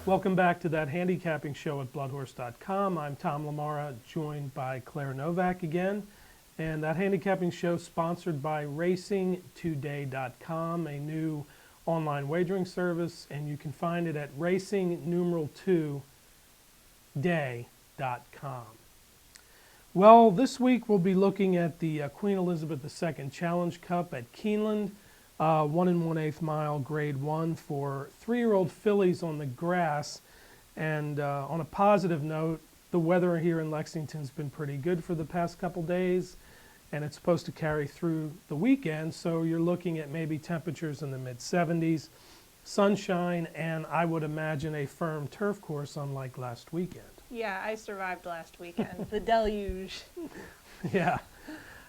Welcome back to That Handicapping Show at bloodhorse.com. I'm Tom LaMarra, joined by Claire Novak again. And That Handicapping Show sponsored by racingtoday.com, a new online wagering service, and you can find it at racing2day.com. Well, this week we'll be looking at the Queen Elizabeth II Challenge Cup at Keeneland, 1 1/8 mile grade 1 for 3-year-old fillies on the grass. And on a positive note, the weather here in Lexington's been pretty good for the past couple days, and it's supposed to carry through the weekend, so you're looking at maybe temperatures in the mid-70s, sunshine, and I would imagine a firm turf course unlike last weekend. Yeah, I survived last weekend. The deluge. Yeah.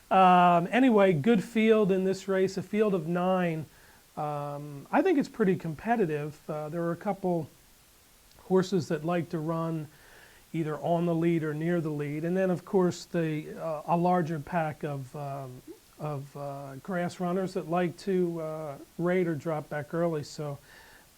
Anyway, good field in this race, a field of 9. I think it's pretty competitive. There are a couple horses that like to run either on the lead or near the lead, and then of course a larger pack of grass runners that like to rate or drop back early. So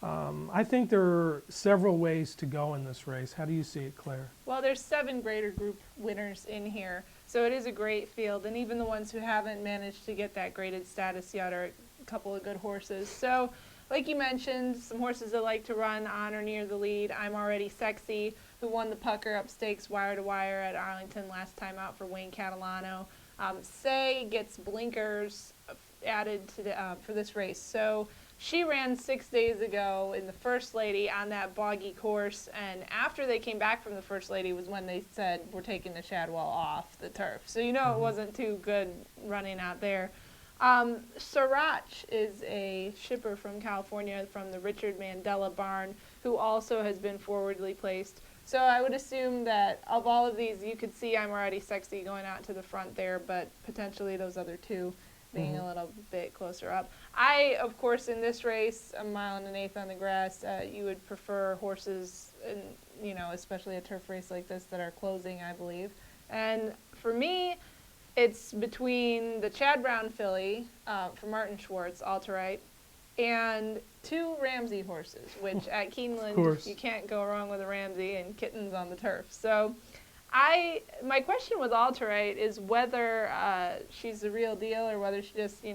I think there are several ways to go in this race. How do you see it, Claire? Well, there's 7 greater group winners in here, so it is a great field, and even the ones who haven't managed to get that graded status yet are a couple of good horses. So, like you mentioned, some horses that like to run on or near the lead. I'm Already Sexy, who won the Pucker Up Stakes wire to wire at Arlington last time out for Wayne Catalano. Say gets blinkers added to for this race. So she ran 6 days ago in the First Lady on that boggy course, and after they came back from the First Lady was when they said, we're taking the Shadwell off the turf. So you know it wasn't too good running out there. Sriracha is a shipper from California from the Richard Mandela barn who also has been forwardly placed. So I would assume that of all of these, you could see I'm Already Sexy going out to the front there, but potentially those other two being a little bit closer up. I, of course, in this race, 1 1/8 on the grass, you would prefer horses, in, especially a turf race like this, that are closing, I believe. And for me, it's between the Chad Brown filly from Martin Schwartz, Alterite, and 2 Ramsey horses, which at Keeneland, you can't go wrong with a Ramsey, and Kitten's on the turf. So my question with Alterite is whether she's the real deal or whether she just, you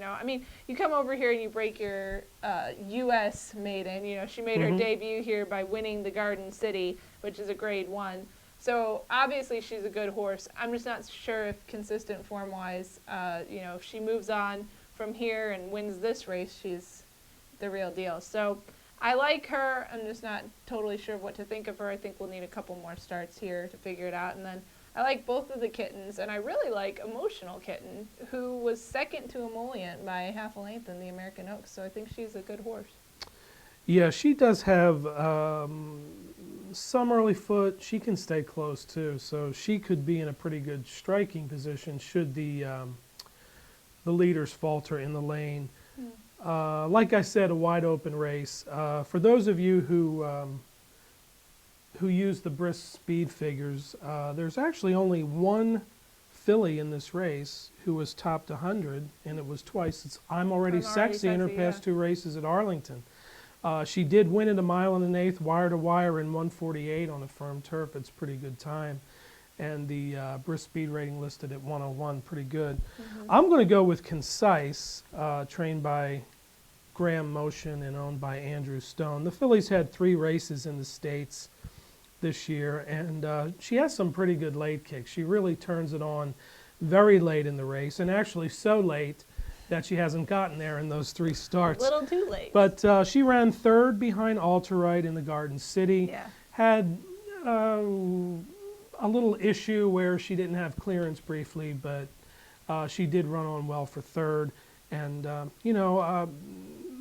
come over here and you break your U.S. maiden. She made her debut here by winning the Garden City, which is a grade 1. So obviously she's a good horse. I'm just not sure if consistent form-wise, if she moves on from here and wins this race, she's the real deal. So I like her. I'm just not totally sure what to think of her. I think we'll need a couple more starts here to figure it out. And then I like both of the Kittens, and I really like Emotional Kitten, who was second to Emollient by half a length in the American Oaks. So I think she's a good horse. Yeah, she does have some early foot. She can stay close too, so she could be in a pretty good striking position should the leaders falter in the lane. Like I said, a wide open race. For those of you who use the brisk speed figures, there's actually only one filly in this race who was topped 100, and it was twice. It's I'm Already Sexy in her past 2 races at Arlington. She did win at 1 1/8 wire to wire in 1:48 on a firm turf. It's a pretty good time. And the brisk speed rating listed at 101, pretty good. I'm going to go with Concise, trained by Graham Motion and owned by Andrew Stone. The filly's had 3 races in the States this year, and she has some pretty good late kicks. She really turns it on very late in the race, and actually so late that she hasn't gotten there in those 3 starts. A little too late. But she ran 3rd behind Alterite in the Garden City. Yeah. Had a little issue where she didn't have clearance briefly, but she did run on well for 3rd. And,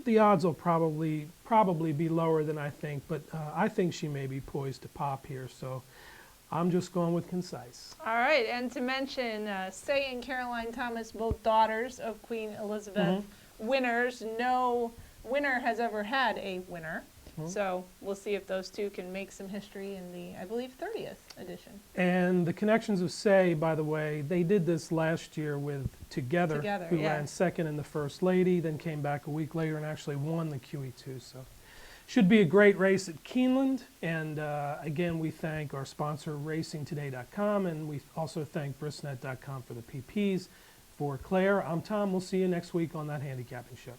the odds will probably be lower than I think, but I think she may be poised to pop here. So I'm just going with Concise. All right, and to mention, Say and Caroline Thomas, both daughters of Queen Elizabeth, winners. No winner has ever had a winner. So we'll see if those two can make some history in the, I believe, 30th edition. And the connections of Say, by the way, they did this last year with Together who ran second in the First Lady, then came back a week later and actually won the QE2. So Should be a great race at Keeneland. And again, we thank our sponsor, racingtoday.com, and we also thank brisnet.com for the PPs. For Claire, I'm Tom. We'll see you next week on That Handicapping Show.